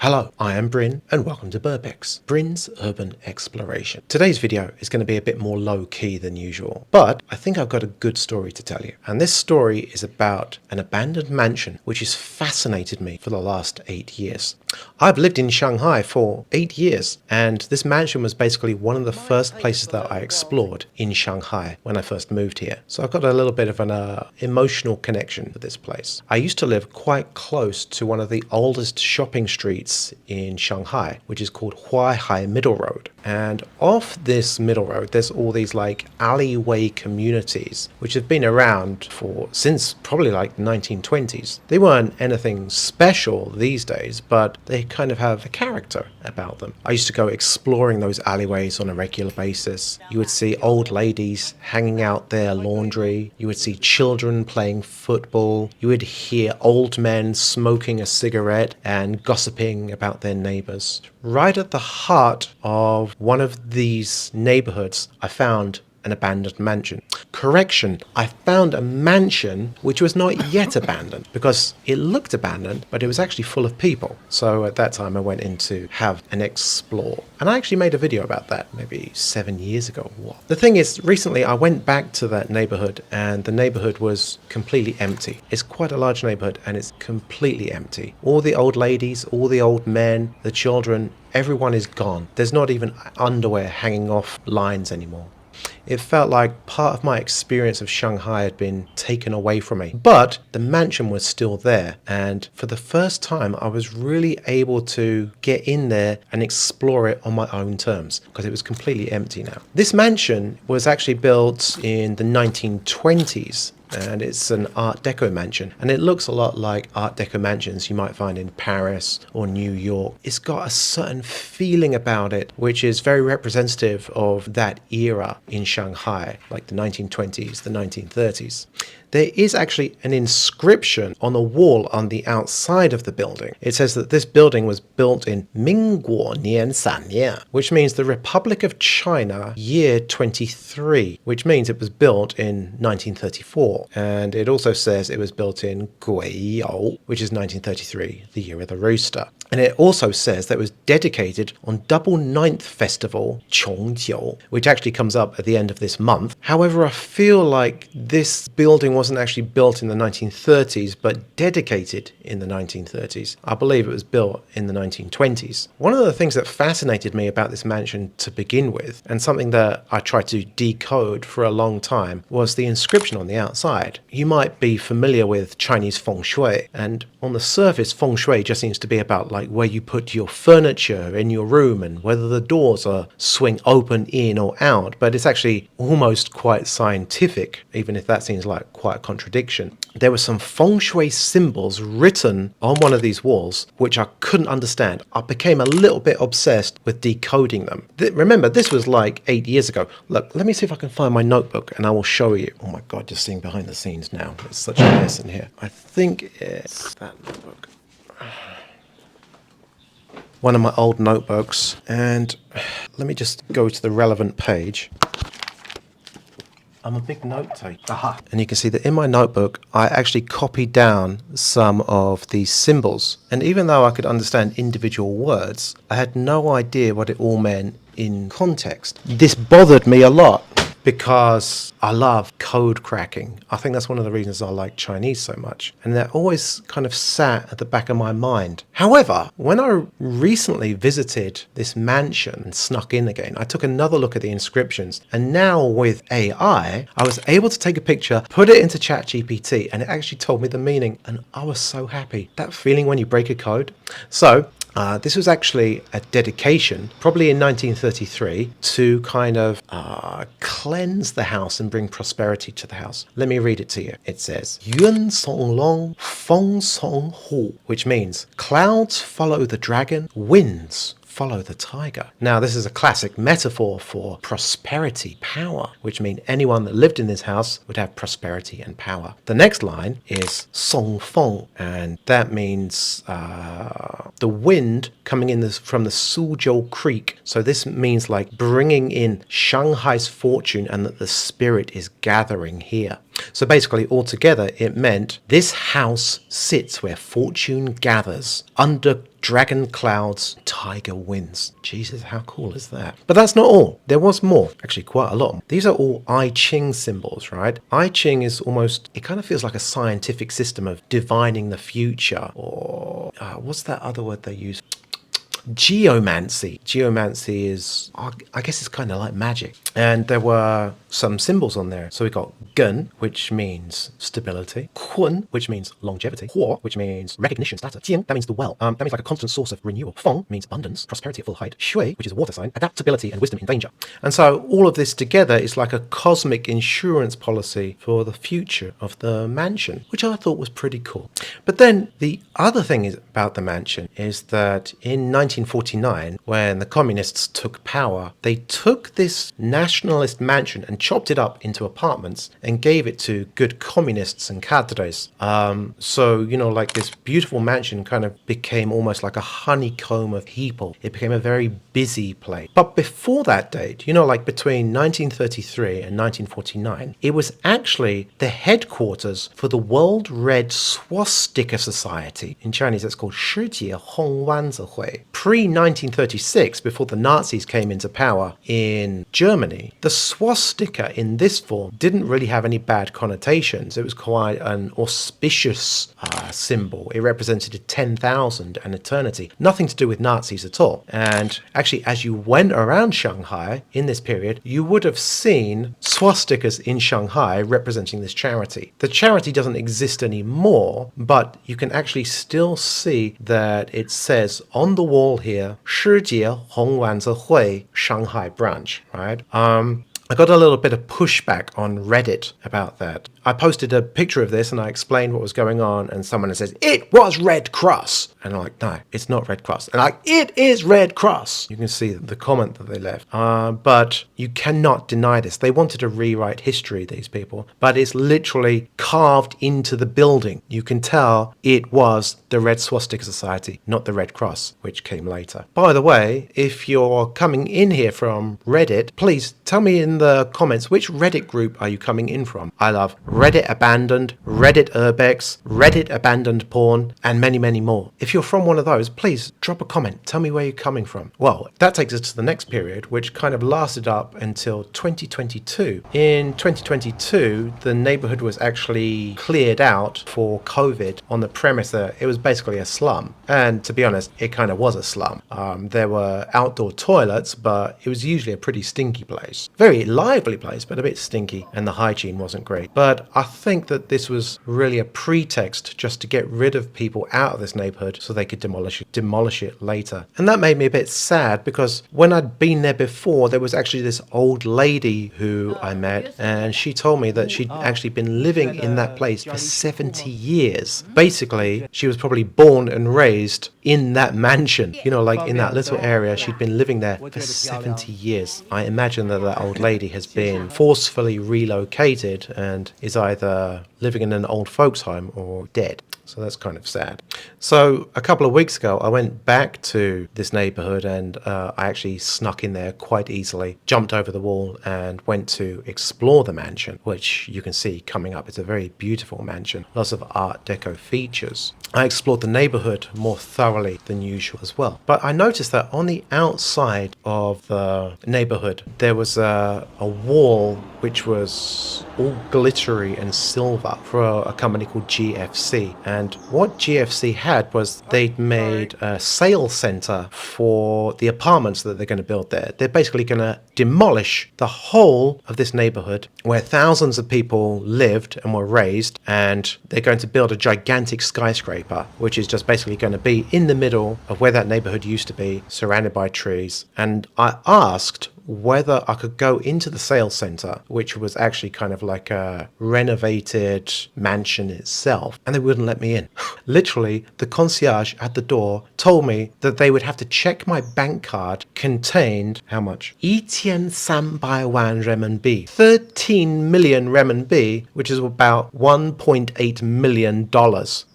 Hello, I am Bryn and welcome to Burbex, Bryn's Urban Exploration. Today's video is going to be a bit more low-key than usual, but I think I've got a good story to tell you. And this story is about an abandoned mansion which has fascinated me for the last 8 years. I've lived in Shanghai for 8 years, and this mansion was basically one of the first places that I explored in Shanghai when I first moved here. So I've got a little bit of an emotional connection with this place. I used to live quite close to one of the oldest shopping streets in Shanghai, which is called Huaihai Middle Road. And off this middle road, there's all these like alleyway communities, which have been around since probably like the 1920s. They weren't anything special these days, but they kind of have a character about them. I used to go exploring those alleyways on a regular basis. You would see old ladies hanging out their laundry. You would see children playing football. You would hear old men smoking a cigarette and gossiping about their neighbors. Right at the heart of one of these neighborhoods, I found an abandoned mansion. Correction, I found a mansion which was not yet abandoned because it looked abandoned, but it was actually full of people. So at that time I went in to have an explore. And I actually made a video about that maybe 7 years ago. The thing is, recently I went back to that neighborhood and the neighborhood was completely empty. It's quite a large neighborhood and it's completely empty. All the old ladies, all the old men, the children, everyone is gone. There's not even underwear hanging off lines anymore. It felt like part of my experience of Shanghai had been taken away from me. But the mansion was still there. And for the first time, I was really able to get in there and explore it on my own terms because it was completely empty now. This mansion was actually built in the 1920s. And it's an Art Deco mansion. And it looks a lot like Art Deco mansions you might find in Paris or New York. It's got a certain feeling about it, which is very representative of that era in Shanghai, like the 1920s, the 1930s. There is actually an inscription on the wall on the outside of the building. It says that this building was built in 民国年3年, which means the Republic of China year 23, which means it was built in 1934. And it also says it was built in 癸酉, which is 1933, the year of the rooster. And it also says that it was dedicated on Double Ninth Festival, 重九, which actually comes up at the end of this month. However, I feel like this building wasn't actually built in the 1930s, but dedicated in the 1930s. I believe it was built in the 1920s. One of the things that fascinated me about this mansion to begin with, and something that I tried to decode for a long time, was the inscription on the outside. You might be familiar with Chinese feng shui, and on the surface, feng shui just seems to be about like where you put your furniture in your room and whether the doors are swing open in or out, but it's actually almost quite scientific, even if that seems like quite a contradiction. There were some feng shui symbols written on one of these walls which I couldn't understand. I became a little bit obsessed with decoding them. Remember, this was like 8 years ago. Look, let me see if I can find my notebook and I will show you. Oh my god, just seeing behind the scenes now. It's such a mess in here. I think it's that notebook. One of my old notebooks, and let me just go to the relevant page. I'm a big note taker. Aha. And you can see that in my notebook, I actually copied down some of these symbols. And even though I could understand individual words, I had no idea what it all meant in context. This bothered me a lot because I love code cracking. I think that's one of the reasons I like Chinese so much. And that always kind of sat at the back of my mind. However, when I recently visited this mansion and snuck in again, I took another look at the inscriptions. And now with AI, I was able to take a picture, put it into ChatGPT, and it actually told me the meaning. And I was so happy. That feeling when you break a code. So this was actually a dedication, probably in 1933, to kind of cleanse the house and bring prosperity to the house. Let me read it to you. It says, 云送龙，风送虎, which means clouds follow the dragon, winds follow the tiger. Now, this is a classic metaphor for prosperity, power, which means anyone that lived in this house would have prosperity and power. The next line is song feng, and that means the wind coming in from the Suzhou Creek. So this means like bringing in Shanghai's fortune and that the spirit is gathering here. So basically, altogether, it meant this house sits where fortune gathers, under dragon clouds, tiger winds. Jesus, how cool is that? But that's not all. There was more, actually quite a lot. These are all I Ching symbols, right? I Ching is almost, it kind of feels like a scientific system of divining the future, or what's that other word they use? Geomancy. Geomancy is, I guess it's kind of like magic. And there were some symbols on there. So we got Gun, which means stability. Kun, which means longevity. Huo, which means recognition, status. Jing, that means the well. That means like a constant source of renewal. Feng means abundance, prosperity at full height. Shui, which is a water sign, adaptability and wisdom in danger. And so all of this together is like a cosmic insurance policy for the future of the mansion, which I thought was pretty cool. But then the other thing about the mansion is that in 1949, when the communists took power, they took this nationalist mansion and chopped it up into apartments and gave it to good communists and cadres. So, you know, like this beautiful mansion kind of became almost like a honeycomb of people. It became a very busy place. But before that date, you know, like between 1933 and 1949, it was actually the headquarters for the World Red Swastika Society. In Chinese, it's called 世界红丸子会. Pre-1936, before the Nazis came into power in Germany, the swastika in this form didn't really have any bad connotations. It was quite an auspicious symbol. It represented 10,000 and eternity. Nothing to do with Nazis at all. And actually, as you went around Shanghai in this period, you would have seen swastikas in Shanghai representing this charity. The charity doesn't exist anymore, but you can actually still see that it says on the wall here, 世界红丸子会 Shanghai branch, right? I got a little bit of pushback on Reddit about that. I posted a picture of this and I explained what was going on, and someone says, it was Red Cross. And I'm like, no, it's not Red Cross. And I'm like, it is Red Cross. You can see the comment that they left. But you cannot deny this. They wanted to rewrite history, these people, but it's literally carved into the building. You can tell it was the Red Swastika Society, not the Red Cross, which came later. By the way, if you're coming in here from Reddit, please tell me in the comments, which Reddit group are you coming in from? I love Reddit Abandoned, Reddit Urbex, Reddit Abandoned Porn, and many, many more. If you're from one of those, please drop a comment. Tell me where you're coming from. Well, that takes us to the next period, which kind of lasted up until 2022. In 2022, the neighborhood was actually cleared out for COVID on the premise that it was basically a slum. And to be honest, it kind of was a slum. There were outdoor toilets, but it was usually a pretty stinky place. Very lively place, but a bit stinky, and the hygiene wasn't great. But I think that this was really a pretext just to get rid of people out of this neighborhood so they could demolish it later. And that made me a bit sad, because when I'd been there before, there was actually this old lady who I met, and she told me that she'd actually been living in that place for 70 years. Basically, she was probably born and raised in that mansion, you know, like in that little area. She'd been living there for 70 years. I imagine that that old lady has been forcefully relocated and is either living in an old folks home or dead. So that's kind of sad. So a couple of weeks ago, I went back to this neighborhood, and I actually snuck in there quite easily, jumped over the wall and went to explore the mansion, which you can see coming up. It's a very beautiful mansion, lots of Art Deco features. I explored the neighborhood more thoroughly than usual as well. But I noticed that on the outside of the neighborhood, there was a wall which was all glittery and silver for a company called GFC. And what GFC had was they'd made a sales center for the apartments that they're going to build there. They're basically going to demolish the whole of this neighborhood where thousands of people lived and were raised, and they're going to build a gigantic skyscraper, which is just basically going to be in the middle of where that neighborhood used to be, surrounded by trees. And I asked whether I could go into the sales center, which was actually kind of like a renovated mansion itself, and they wouldn't let me in. Literally, the concierge at the door told me that they would have to check my bank card contained how much? 1,300万人民币, 13 million renminbi, which is about $1.8 million.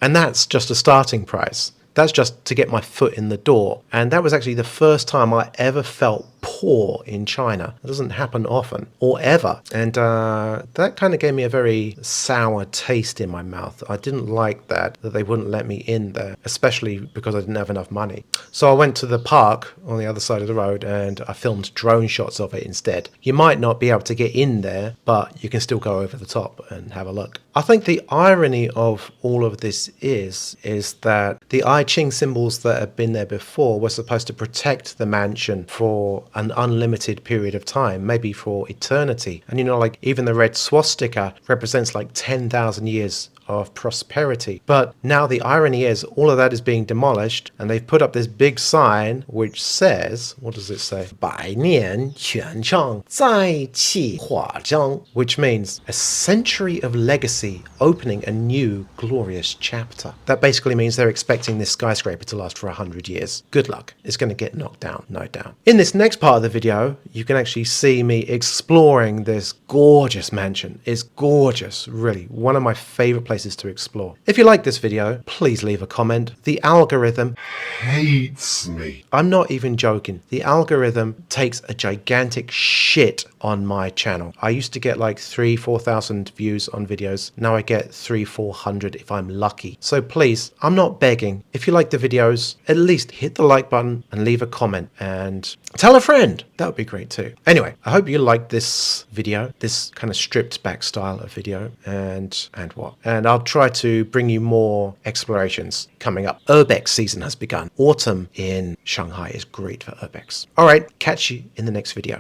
And that's just a starting price. That's just to get my foot in the door. And that was actually the first time I ever felt poor in China. It doesn't happen often or ever. And that kind of gave me a very sour taste in my mouth. I didn't like that they wouldn't let me in there, especially because I didn't have enough money. So I went to the park on the other side of the road and I filmed drone shots of it instead. You might not be able to get in there, but you can still go over the top and have a look. I think the irony of all of this is that the I Ching symbols that have been there before were supposed to protect the mansion for an unlimited period of time, maybe for eternity. And like even the red swastika represents like 10,000 years of prosperity. But now the irony is all of that is being demolished, and they've put up this big sign which says, what does it say? 百年全胜再起华章, which means a century of legacy opening a new glorious chapter. That basically means they're expecting this skyscraper to last for 100 years. Good luck. It's going to get knocked down, no doubt. In this next part of the video, you can actually see me exploring this gorgeous mansion. It's gorgeous, really. One of my favorite places to explore. If you like this video, please leave a comment. The algorithm hates me. I'm not even joking. The algorithm takes a gigantic shit on my channel. I used to get like 3,000-4,000 views on videos. Now I get 300-400 if I'm lucky. So please, I'm not begging. If you like the videos, at least hit the like button and leave a comment and tell a friend. That would be great too. Anyway, I hope you liked this video, this kind of stripped back style of video, and I'll try to bring you more explorations coming up. Urbex season has begun. Autumn in Shanghai is great for urbex. All right, catch you in the next video.